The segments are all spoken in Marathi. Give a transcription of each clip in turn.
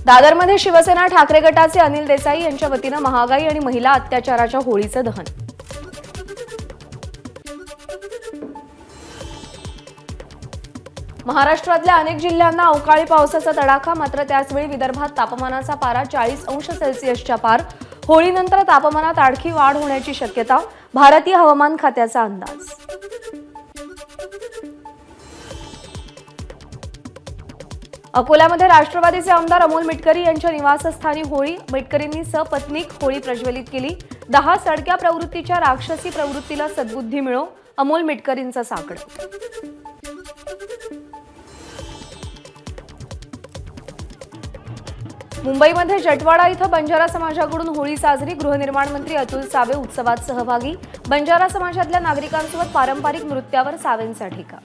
दादरमध्ये शिवसेना ठाकरे गटाचे अनिल देसाई यांच्या वतीने महागाई आणि महिला अत्याचाराच्या होळीचे दहन। महाराष्ट्रातल्या अनेक जिल्ह्यांना अवकाळी पावसाचा तडाखा, मात्र त्याचवेळी विदर्भात तापमानाचा पारा 40 अंश सेल्सिअसच्या पार। होळीनंतर तापमानात आणखी वाढ होण्याची शक्यता, भारतीय हवामान खात्याचा अंदाज। अकोल्यामध्ये राष्ट्रवादीचे आमदार अमोल मिटकरी यांच्या निवासस्थानी होळी। मिटकरींनी सपत्नीक होळी प्रज्वलित केली। 10 सडक्या प्रवृत्तीच्या राक्षसी प्रवृत्तीला सद्बुद्धी मिळो, अमोल मिटकरींचा साकडं। मुंबईमध्ये जटवाडा इथं बंजारा समाजाकडून होळी साजरी। गृहनिर्माण मंत्री अतुल सावे उत्सवात सहभागी। बंजारा समाजातल्या नागरिकांसोबत पारंपरिक नृत्यावर सावेंचा ठेका।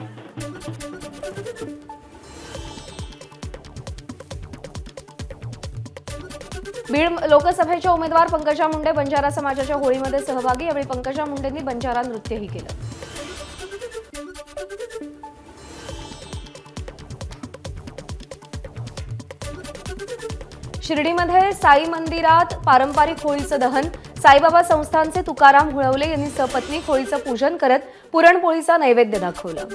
बीड लोकसभेच्या उमेदवार पंकजा मुंडे बंजारा समाजाच्या होळीमध्ये सहभागी। यावेळी पंकजा मुंडेंनी बंजारा नृत्यही केलं। शिर्डीमध्ये साई मंदिरात पारंपरिक होळीचं दहन। साईबाबा संस्थानचे तुकाराम हुळवले यांनी सपत्नीक होळीचं पूजन करत पुरणपोळीचा नैवेद्य दाखवला।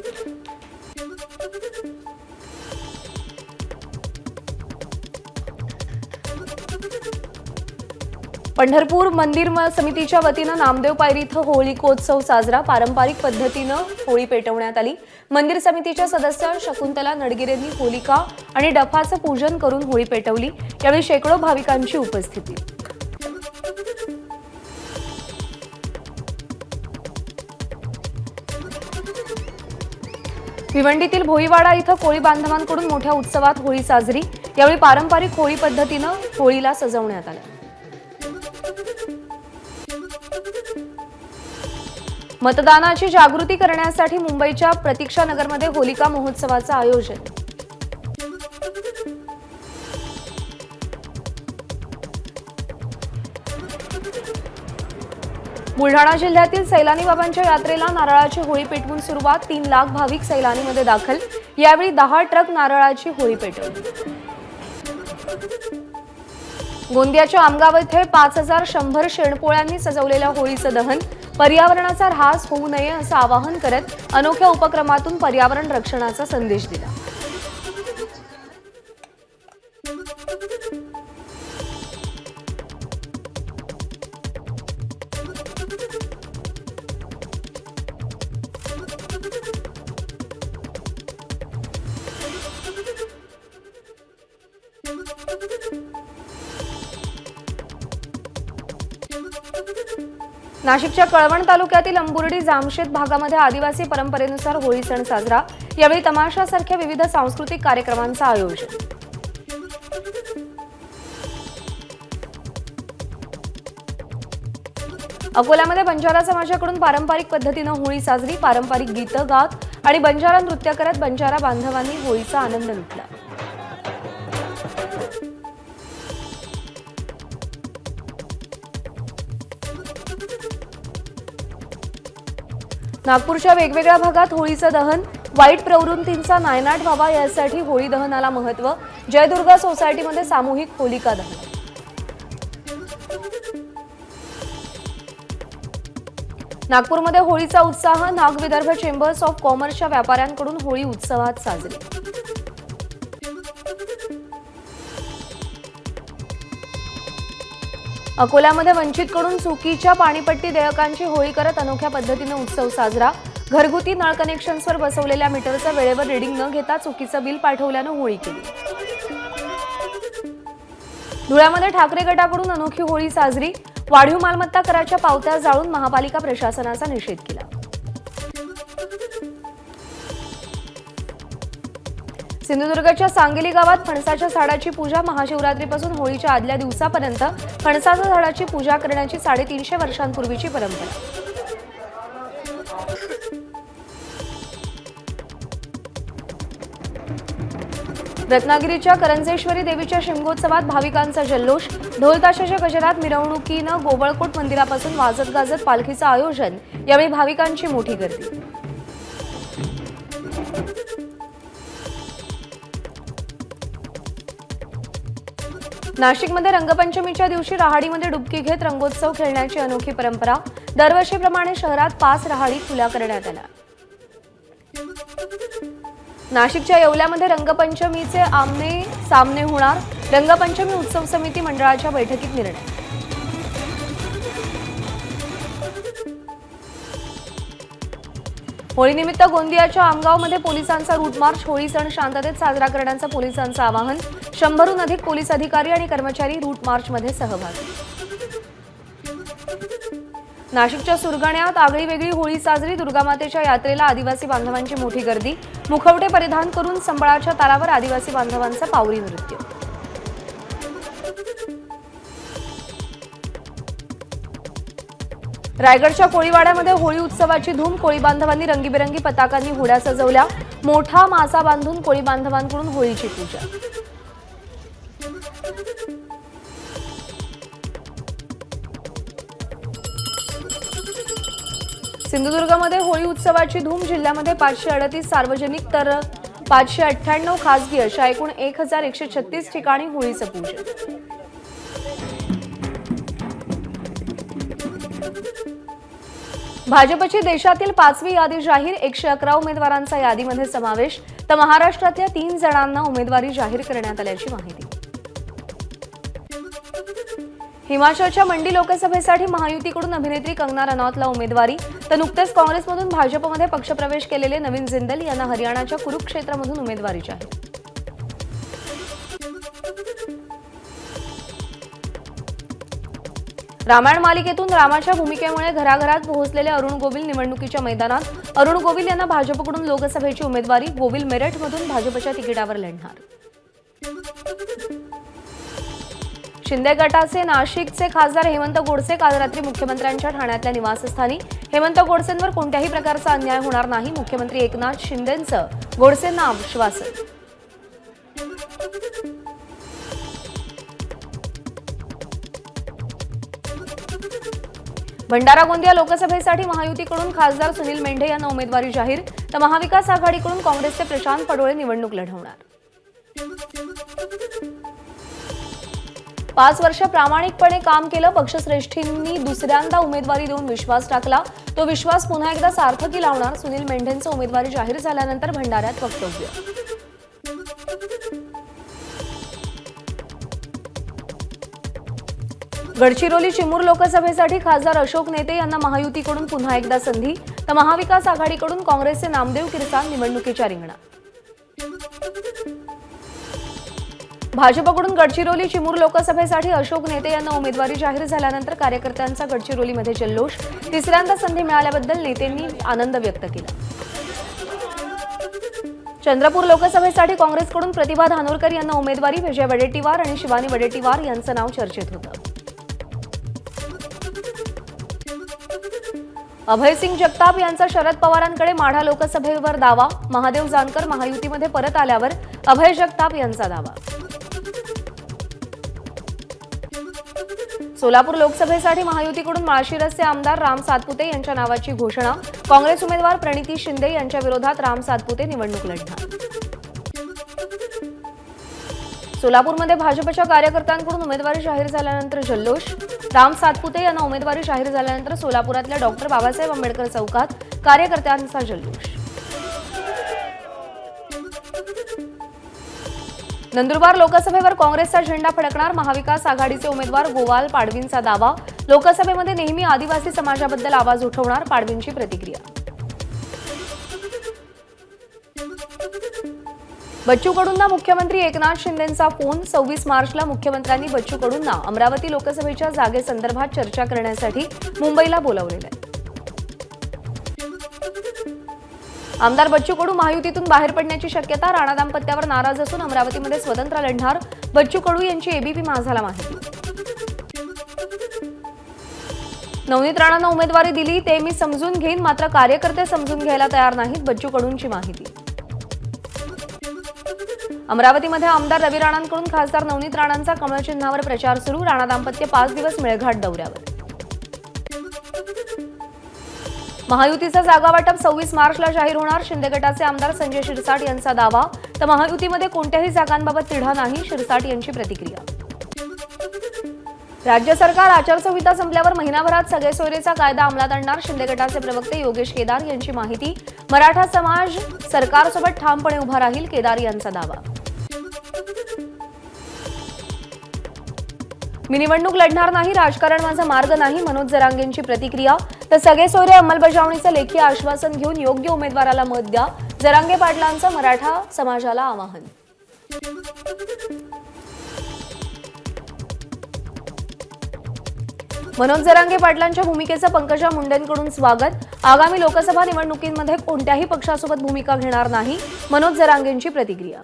पंढरपूर मंदिर समितीच्या वतीने नामदेव पायरी इथं होळीकोत्सव साजरा। पारंपरिक पद्धतीने होळी पेटवण्यात आली। मंदिर समितीच्या सदस्य शकुंतला नडगिरेंनी होलिका आणि डफाचं पूजन करून होळी पेटवली। यावेळी शेकडो भाविकांची उपस्थिती। भिवंडीतील भोईवाडा इथं कोळी बांधवांकडून मोठ्या उत्सवात होळी साजरी। यावेळी पारंपरिक होळी पद्धतीने होळीला सजवण्यात आलं। मतदानाची जागृती करण्यासाठी मुंबईच्या प्रतीक्षानगरमध्ये होलिका महोत्सवाचं आयोजन। बुलढाणा जिल्ह्यातील सैलानी बाबांच्या यात्रेला नारळाची होळी पेटवून सुरुवात। 3 लाख भाविक सैलानीमध्ये दाखल। यावेळी 10 ट्रक नारळाची होळी पेटवली। गोंदियाच्या आमगाव येथे 5100 शेणपोळ्यांनी सजवलेल्या होळीचं दहन। पर्यावरणाचा ऱ्हास होऊ नये असं आवाहन करत अनोख्या उपक्रमातून पर्यावरण रक्षणाचा संदेश दिला। नाशिकच्या कळवण तालुक्यातील अंबुर्डी जामशेत भागामध्ये आदिवासी परंपरेनुसार होळी सण साजरा। यावेळी तमाशासारख्या विविध सांस्कृतिक कार्यक्रमांचं आयोजन। अकोल्यामध्ये बंजारा समाजाकडून पारंपरिक पद्धतीने होळी साजरी। पारंपरिक गीतं गात आणि बंजारा नृत्य करत बंजारा बांधवांनी होळीचा आनंद लुटला। नागपूरच्या वेगवेगळ्या भागात होळीचं दहन। वाईट प्रवृत्तींचा नायनाट व्हावा यासाठी होळी दहनाला महत्त्व। जयदुर्गा सोसायटीमध्ये सामूहिक होलिका दहन। नागपूरमध्ये होळीचा उत्साह। नाग विदर्भ चेंबर्स ऑफ कॉमर्सच्या व्यापाऱ्यांकडून होळी उत्सवात साजरी। अकोल्यामध्ये वंचितकडून चुकीच्या पाणीपट्टी देयकांची होळी करत अनोख्या पद्धतीने उत्सव साजरा। घरगुती नळ कनेक्शन्सवर बसवलेल्या मीटरचं वेळेवर रीडिंग न घेता चुकीचं बिल पाठवल्यानं होळी केली। धुळ्यामध्ये ठाकरे गटाकडून अनोखी होळी साजरी। वाढीव मालमत्ता कराच्या पावत्या जाळून महापालिका प्रशासनाचा निषेध केला। सिंधुदुर्गच्या सांगली गावात फणसाच्या झाडाची पूजा। महाशिवरात्रीपासून होळीच्या आदल्या दिवसापर्यंत फणसाच्या झाडाची पूजा करण्याची 350 वर्षांपूर्वीची परंपरा। रत्नागिरीच्या करंजेश्वरी देवीच्या शिमगोत्सवात भाविकांचा जल्लोष। ढोलताशाच्या गजरात मिरवणुकीनं गोवळकोट मंदिरापासून वाजत गाजत पालखीचं आयोजन। यावेळी भाविकांची मोठी गर्दी। नाशिकमध्ये रंगपंचमीच्या दिवशी रहाडीमध्ये डुबकी घेत रंगोत्सव खेळण्याची अनोखी परंपरा। दरवर्षीप्रमाणे शहरात 5 रहाडी खुल्या करण्यात आल्या। नाशिकच्या येवल्यामध्ये रंगपंचमीचे आमने सामने होणार। रंगपंचमी उत्सव समिती मंडळाच्या बैठकीत निर्णय। होळीनिमित्त गोंदियाच्या आमगावमध्ये पोलिसांचा रूट मार्च। होळी सण शांततेत साजरा करण्याचं पोलिसांचं आवाहन। 100हून अधिक पोलीस अधिकारी आणि कर्मचारी रूट मार्चमध्ये सहभागी। नाशिकच्या सुरगाण्यात आगळी वेगळी होळी साजरी। दुर्गामातेच्या यात्रेला आदिवासी बांधवांची मोठी गर्दी। मुखवटे परिधान करून संबळाच्या तालावर आदिवासी बांधवांचं पावरी नृत्य। रायगडच्या कोळीवाड्यामध्ये होळी उत्सवाची धूम। कोळी बांधवांनी रंगीबेरंगी पताकांनी होड्या सजवल्या। मोठा मासा बांधून कोळी बांधवांकडून होळीची पूजा। सिंधुदुर्गमध्ये होळी उत्सवाची धूम। जिल्ह्यामध्ये 538 सार्वजनिक तर 598 खासगी अशा एकूण 1136 ठिकाणी होळीचं पूजन। भाजपची देशातील 5वी यादी जाहीर। 111 उमेदवारांचा यादीमध्ये समावेश। तर महाराष्ट्रातल्या 3 जणांना उमेदवारी जाहीर करण्यात आल्याची माहिती। हिमाचलच्या मंडी लोकसभेसाठी महायुतीकडून अभिनेत्री कंगना रनौतला उमेदवारी। तर नुकतेच काँग्रेसमधून भाजपमध्ये पक्षप्रवेश केलेले नवीन जिंदल यांना हरियाणाच्या कुरुक्षेत्रामधून उमेदवारी जाहीर। रामायण मालिकेतून रामाच्या भूमिकेमुळे घराघरात पोहोचलेले अरुण गोविल निवडणुकीच्या मैदानात। अरुण गोविल यांना भाजपकडून लोकसभेची उमेदवारी। गोविल मेरठमधून भाजपच्या तिकिटावर लढणार। शिंदे गटाचे नाशिकचे खासदार हेमंत गोडसे काल रात्री मुख्यमंत्र्यांच्या ठाण्यातल्या निवासस्थानी। हेमंत गोडसेंवर कोणत्याही प्रकारचा अन्याय होणार नाही, मुख्यमंत्री एकनाथ शिंदेंचं गोडसेंना आश्वासन। भंडारा गोंदिया लोकसभेसाठी महायुतीकडून खासदार सुनील मेंढे यांना उमेदवारी जाहीर। तर महाविकास आघाडीकडून काँग्रेसचे प्रशांत पडोळे निवडणूक लढवणार। 5 वर्ष प्रामाणिकपणे काम केलं। पक्षश्रेष्ठींनी दुसऱ्यांदा उमेदवारी देऊन विश्वास टाकला। तो विश्वास पुन्हा एकदा सार्थकी लावणार। सुनील मेंढेंचं उमेदवारी जाहीर झाल्यानंतर भंडाऱ्यात वक्तव्य। गडचिरोली चिमूर लोकसभेसाठी खासदार अशोक नेते यांना महायुतीकडून पुन्हा एकदा संधी। तर महाविकास आघाडीकडून काँग्रेसचे नामदेव किरसाण निवडणुकीच्या रिंगणात। भाजपकडून गडचिरोली चिमूर लोकसभेसाठी अशोक नेते यांना उमेदवारी जाहीर झाल्यानंतर कार्यकर्त्यांचा गडचिरोलीमध्ये जल्लोष। तिसऱ्यांदा संधी मिळाल्याबद्दल नेत्यांनी आनंद व्यक्त केला। चंद्रपूर लोकसभेसाठी काँग्रेसकडून प्रतिभा धानोरकर यांना उमेदवारी। विजय वडेट्टीवार आणि शिवानी वडेट्टीवार यांचं नाव चर्चेत होतं। अभयसिंग जगताप यांचा शरद पवारांकडे माढा लोकसभेवर दावा। महादेव जानकर महायुतीमध्ये परत आल्यावर अभय जगताप यांचा दावा। सोलापूर लोकसभेसाठी महायुतीकडून माळशिरसचे आमदार राम सातपुते यांच्या नावाची घोषणा। काँग्रेस उमेदवार प्रणिती शिंदे यांच्या विरोधात राम सातपुते निवडणूक लढणार। सोलापूरमध्ये भाजपच्या कार्यकर्त्यांकडून उमेदवारी जाहीर झाल्यानंतर जल्लोष। राम सातपुते यांना उमेदवारी जाहीर झाल्यानंतर सोलापुरातल्या डॉक्टर बाबासाहेब आंबेडकर चौकात कार्यकर्त्यांचा जल्लोष। नंदुरबार लोकसभेवर काँग्रेसचा झेंडा फडकणार। महाविकास आघाडीचे उमेदवार गोवाल पाडवींचा दावा। लोकसभेमध्ये नेहमी आदिवासी समाजाबद्दल आवाज उठवणार, पाडवींची प्रतिक्रिया। बच्चू कडूंना मुख्यमंत्री एकनाथ शिंदेंचा फोन। 26 मार्चला मुख्यमंत्र्यांनी बच्चू कडूंना अमरावती लोकसभेच्या जागेसंदर्भात चर्चा करण्यासाठी मुंबईला बोलावलेलं आहे। आमदार बच्चू कडू महायुतीतून बाहेर पडण्याची शक्यता। राणा दाम्पत्यावर नाराज असून अमरावतीमध्ये स्वतंत्र लढणार। बच्चू कडू यांची एबीपी माझाला माहिती। नवनीत राणांना उमेदवारी दिली ते मी समजून घेईन, मात्र कार्यकर्ते समजून घ्यायला तयार नाहीत, बच्चू कडूंची माहिती। अमरावतीमध्ये आमदार रवी राणांकडून खासदार नवनीत राणांचा कमळ चिन्हावर प्रचार सुरू। राणा दाम्पत्य 5 दिवस मेळघाट दौऱ्यावर। महायुतीचा जागा वाटप 26 मार्चला जाहीर होणार। शिंदे गटाचे आमदार संजय शिरसाट यांचा दावा। तर महायुतीमध्ये कोणत्याही जागांबाबत तिढा नाही, शिरसाट यांची प्रतिक्रिया। राज्य सरकार आचारसंहिता संपल्यावर महिनाभरात सगळे सोयरेचा कायदा अंमलात आणणार, शिंदे गटाचे प्रवक्ते योगेश केदार यांची माहिती। मराठा समाज सरकारसोबत ठामपणे उभा राहील, केदार यांचा दावा। मी निवडणूक लढणार नाही, राजकारण माझा मार्ग नाही, मनोज जरांगेंची प्रतिक्रिया। तर सगळे सोयरे अंमलबजावणीचं लेखी आश्वासन घेऊन योग्य उमेदवाराला मत द्या, जरांगे पाटलांचं मराठा समाजाला आवाहन। मनोज जरांगे पाटलांच्या भूमिकेचं पंकजा मुंडेंकडून स्वागत। आगामी लोकसभा निवडणुकीमध्ये कोणत्याही पक्षासोबत भूमिका घेणार नाही, मनोज जरांगेंची प्रतिक्रिया।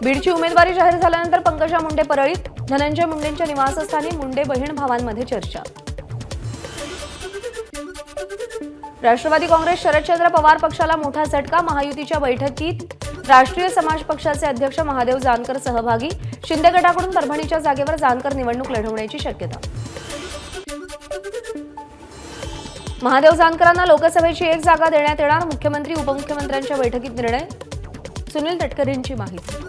बीडची उमेदवारी जाहीर झाल्यानंतर पंकजा मुंडे परळीत, धनंजय मुंडेंच्या निवासस्थानी मुंडे बहीण भावांमध्ये चर्चा। राष्ट्रवादी काँग्रेस शरदचंद्र पवार पक्षाला मोठा झटका, महायुतीच्या बैठकीत राष्ट्रीय समाज पक्षाचे अध्यक्ष महादेव जानकर सहभागी, शिंदे गटाकडून परभणीच्या जागेवर जानकर निवडणूक लढवण्याची शक्यता। महादेव जानकरांना लोकसभेची एक जागा देण्यात येणार, मुख्यमंत्री उपमुख्यमंत्र्यांच्या बैठकीत निर्णय, सुनील तटकरेंची माहिती।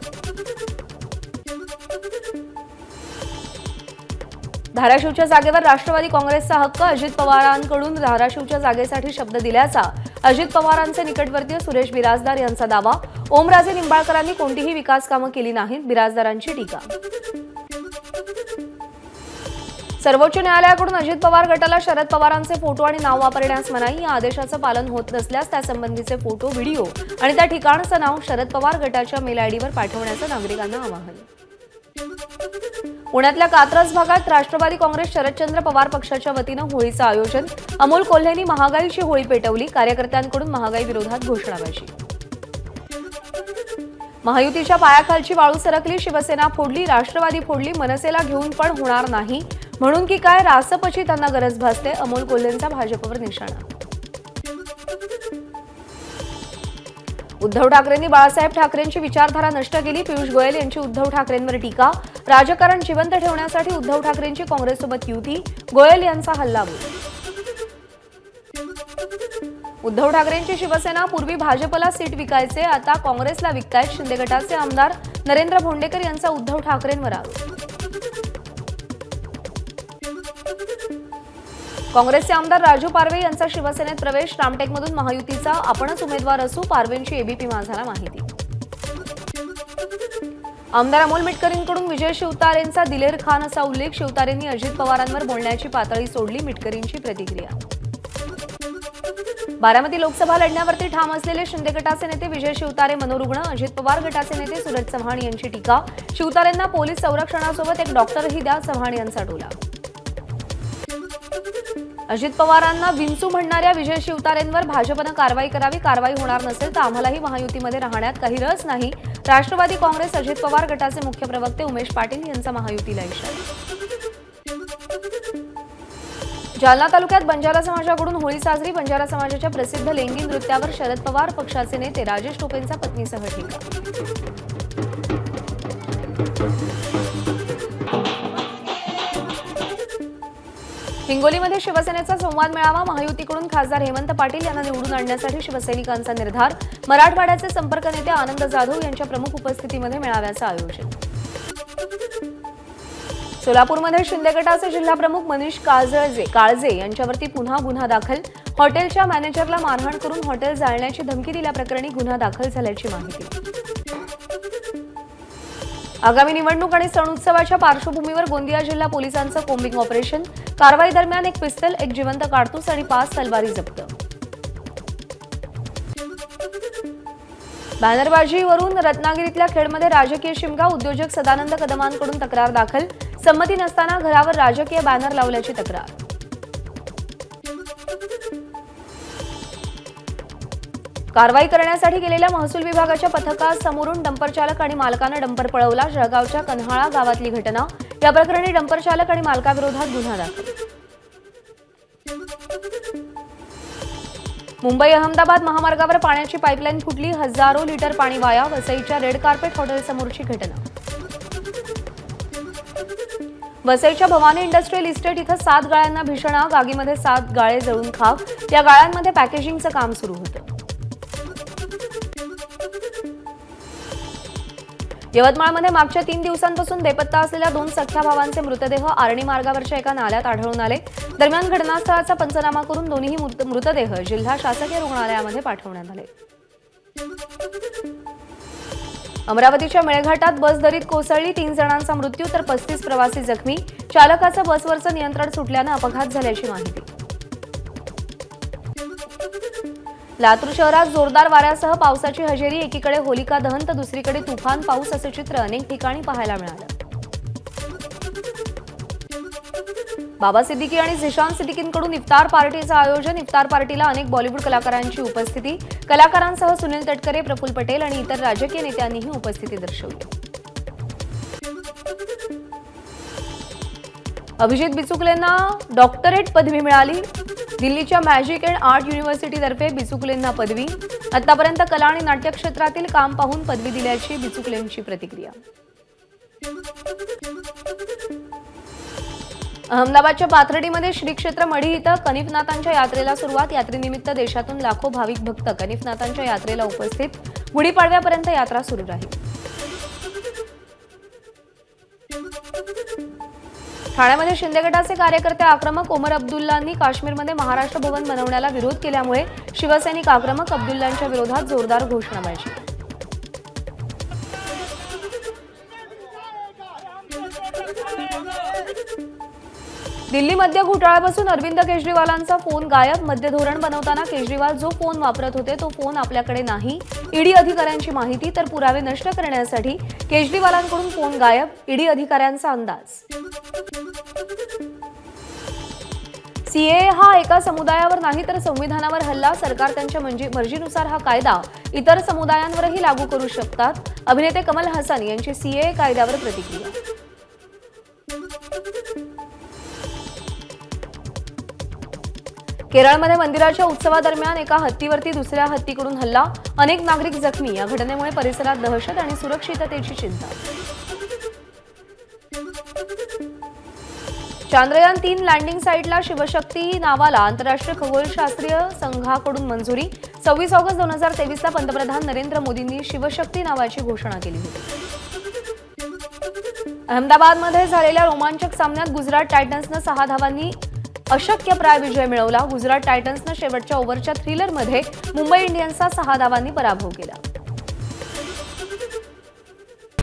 धाराशिवच्या जागेवर राष्ट्रवादी काँग्रेसचा हक्क, अजित पवारांकडून धाराशिवच्या जागेसाठी शब्द दिल्याचा अजित पवारांचे निकटवर्तीय सुरेश बिराजदार यांचा दावा। ओमराजे निंबाळकरांनी कोणतीही विकास कामं केली नाहीत, बिराजदारांची टीका। सर्वोच्च न्यायालयाकडून अजित पवार गटाला शरद पवारांचे फोटो आणि नाव वापरण्यास मनाई, या आदेशाचं पालन होत नसल्यास त्यासंबंधीचे फोटो, व्हिडिओ आणि त्या ठिकाणचं नाव शरद पवार गटाच्या मेल आयडीवर पाठवण्याचं नागरिकांना आवाहन। पुण्यातल्या कात्रज भागात राष्ट्रवादी काँग्रेस शरदचंद्र पवार पक्षाच्या वतीनं होळीचं आयोजन, अमोल कोल्हेंनी महागाईची होळी पेटवली, कार्यकर्त्यांकडून महागाई विरोधात घोषणाबाजी। महायुतीच्या पायाखालची वाळू सरकली, शिवसेना फोडली, राष्ट्रवादी फोडली, मनसेला घेऊन पण होणार नाही, म्हणून की काय रासपची त्यांना गरज भासते, अमोल कोल्हेंचा भाजपवर निशाणा। उद्धव ठाकरेंनी बाळासाहेब ठाकरेंची विचारधारा नष्ट केली, पियुष गोयल यांची उद्धव ठाकरेंवर टीका, राजकारण जिवंत ठेवण्यासाठी उद्धव ठाकरेंची काँग्रेससोबत युती, गोयल यांचा हल्लाबोल। उद्धव ठाकरेंची शिवसेना पूर्वी भाजपला सीट विकायचे, आता काँग्रेसला विकतायत, शिंदे गटाचे आमदार नरेंद्र भोंडेकर यांचा उद्धव ठाकरेंवर आरोप। काँग्रेसचे आमदार राजू पारवे यांचा शिवसेनेत प्रवेश, रामटेकमधून महायुतीचा आपणच उमेदवार असू, पारवेंची एबीपी माझाला माहिती। आमदार अमोल मिटकरींकडून विजय शिवतारेंचा दिलेर खान असा उल्लेख, शिवतारेंनी अजित पवारांवर बोलण्याची पातळी सोडली, मिटकरींची प्रतिक्रिया। बारामती लोकसभा लढण्यावरती ठाम असलेले शिंदे गटाचे नेते विजय शिवतारे मनोरुग्ण, अजित पवार गटाचे नेते सूरज चव्हाण यांची टीका, शिवतारेंना पोलीस संरक्षणासोबत एक डॉक्टरही द्या, चव्हाण यांचा टोला। अजित पवारांना विंचू म्हणणाऱ्या विजय शिवतारेंवर भाजपनं कारवाई करावी, कारवाई होणार नसेल तर आम्हालाही महायुतीमध्ये राहण्यात काही रस नाही, राष्ट्रवादी काँग्रेस अजित पवार गटाचे मुख्य प्रवक्ते उमेश पाटील यांचा महायुतीला इशारा। जालना तालुक्यात बंजारा समाजाकडून होळी साजरी, बंजारा समाजाच्या प्रसिद्ध लेंगी नृत्यावर शरद पवार पक्षाचे नेते राजेश टोपेंचा पत्नीसह टीका। हिंगोलीमध्ये शिवसेनेचा संवाद मेळावा, महायुतीकडून खासदार हेमंत पाटील यांना निवडून आणण्यासाठी शिवसैनिकांचा निर्धार, मराठवाड्याचे संपर्क नेते आनंद जाधव यांच्या प्रमुख उपस्थितीमध्ये मेळाव्याचं आयोजन। सोलापूरमध्ये शिंदे गटाचे जिल्हाप्रमुख मनीष काळजे यांच्यावरती पुन्हा गुन्हा दाखल, हॉटेलच्या मॅनेजरला मारहाण करून हॉटेल जाळण्याची धमकी दिल्याप्रकरणी गुन्हा दाखल झाल्याची माहिती। आगामी निवडणूक आणि सण उत्सवाच्या पार्श्वभूमीवर गोंदिया जिल्हा पोलिसांचं कोम्बिंग ऑपरेशन, कारवाई दरम्यान एक पिस्तल, एक जिवंत काडतूस आणि 5 तलवारी जप्त। बॅनरबाजीवरून रत्नागिरीतल्या खेडमध्ये राजकीय शिमगा, उद्योजक सदानंद कदमांकडून तक्रार दाखल, संमती नसताना घरावर राजकीय बॅनर लावल्याची तक्रार। कारवाई करण्यासाठी गेलेल्या महसूल विभागाच्या पथकासमोरून डंपर चालक आणि मालकानं डंपर पळवला, जळगावच्या कन्हाळा गावातली घटना, या प्रकरणी डंपर चालक आणि मालकाविरोधात गुन्हा दाखल। मुंबई अहमदाबाद महामार्गावर पाण्याची पाईपलाईन फुटली, हजारो लिटर पाणी वाया, वसईच्या रेड कार्पेट हॉटेलसमोरची घटना। वसईच्या भवानी इंडस्ट्रियल इस्टेट इथं 7 गाळ्यांना भीषण आग, आगीमध्ये 7 गाळे जळून खाक, या गाळ्यांमध्ये पॅकेजिंगचं काम सुरू होतं। यवतमाळमध्ये मागच्या 3 दिवसांपासून बेपत्ता असलेल्या 2 सख्ख्या भावांचे मृतदेह आर्णी मार्गावरच्या एका नाल्यात आढळून आले। दरम्यान घटनास्थळाचा पंचनामा करून दोन्ही मृतदेह जिल्हा शासकीय रुग्णालयामध्ये पाठवण्यात आले। अमरावतीच्या मेळघाटात बस दरीत कोसळली, 3 जणांचा मृत्यू तर 35 प्रवासी जखमी। चालकाचं बसवरचं नियंत्रण सुटल्यानं अपघात झाल्याची माहिती। लातूर शहरात जोरदार वाऱ्यासह पावसाची हजेरी, एकीकडे होलिका दहन तर दुसरीकडे तुफान पाऊस असे चित्र अनेक ठिकाणी पाहायला मिळालं। बाबा सिद्दीकी आणि झिशान सिद्दीकींकडून इफ्तार पार्टीचं आयोजन, इफ्तार पार्टीला अनेक बॉलिवूड कलाकारांची उपस्थिती, कलाकारांसह सुनील तटकरे, प्रफुल्ल पटेल आणि इतर राजकीय नेत्यांनीही उपस्थिती दर्शवली। अभिजित बिचुकलेंना डॉक्टरेट पदवी मिळाली, दिल्लीच्या मॅजिक अँड आर्ट युनिव्हर्सिटीतर्फे बिचुकलेंना पदवी। आतापर्यंत कला आणि नाट्य क्षेत्रातील काम पाहून पदवी दिल्याची बिचुकलेंची प्रतिक्रिया। अहमदाबादच्या पाथर्डीमध्ये श्री क्षेत्र मढी इथं कनिफनाथांच्या यात्रेला सुरुवात, यात्रेनिमित्त देशातून लाखो भाविक भक्त कनिफनाथांच्या यात्रेला उपस्थित, गुढीपाडव्यापर्यंत यात्रा सुरू राहील। ठाण्यामध्ये शिंदे गटाचे कार्यकर्ते आक्रमक, ओमर अब्दुल्लांनी काश्मीरमध्ये महाराष्ट्र भवन बनवण्याला विरोध केल्यामुळे शिवसैनिक आक्रमक, अब्दुल्लांच्या विरोधात जोरदार घोषणाबाजी। दिल्ली मद्य घोटाळ्यापासून अरविंद केजरीवालांचा फोन गायब, मद्य धोरण बनवताना केजरीवाल जो फोन वापरत होते तो फोन आपल्याकडे नाही, ईडी अधिकाऱ्यांची माहिती, तर पुरावे नष्ट करण्यासाठी केजरीवालांकडून फोन गायब, ईडी अधिकाऱ्यांचा अंदाज। सीएए हा एका समुदायावर नाही तर संविधानावर हल्ला, सरकार त्यांच्या मर्जीनुसार हा कायदा इतर समुदायांवरही लागू करू शकतात, अभिनेते कमल हसन यांची सीएए कायद्यावर प्रतिक्रिया। केरळमध्ये मंदिराच्या उत्सवादरम्यान एका हत्तीवरती दुसऱ्या हत्तीकडून हल्ला, अनेक नागरिक जखमी, या घटनेमुळे परिसरात दहशत आणि सुरक्षिततेची चिंता। चांद्रयान 3 लँडिंग साइटला शिवशक्ती नावाला आंतरराष्ट्रीय खगोलशास्त्रीय संघाकडून मंजुरी, 26 ऑगस्ट 2023 ला पंतप्रधान नरेंद्र मोदींनी शिवशक्ती नावाची घोषणा केली होती। अहमदाबादमध्ये झालेल्या रोमांचक सामन्यात गुजरात टायटन्सनं 6 धावांनी अशक्यप्राय विजय मिळवला। गुजरात टायटन्सनं शेवटच्या ओव्हरच्या थ्रिलरमध्ये मुंबई इंडियन्सचा 6 धावांनी पराभव केला।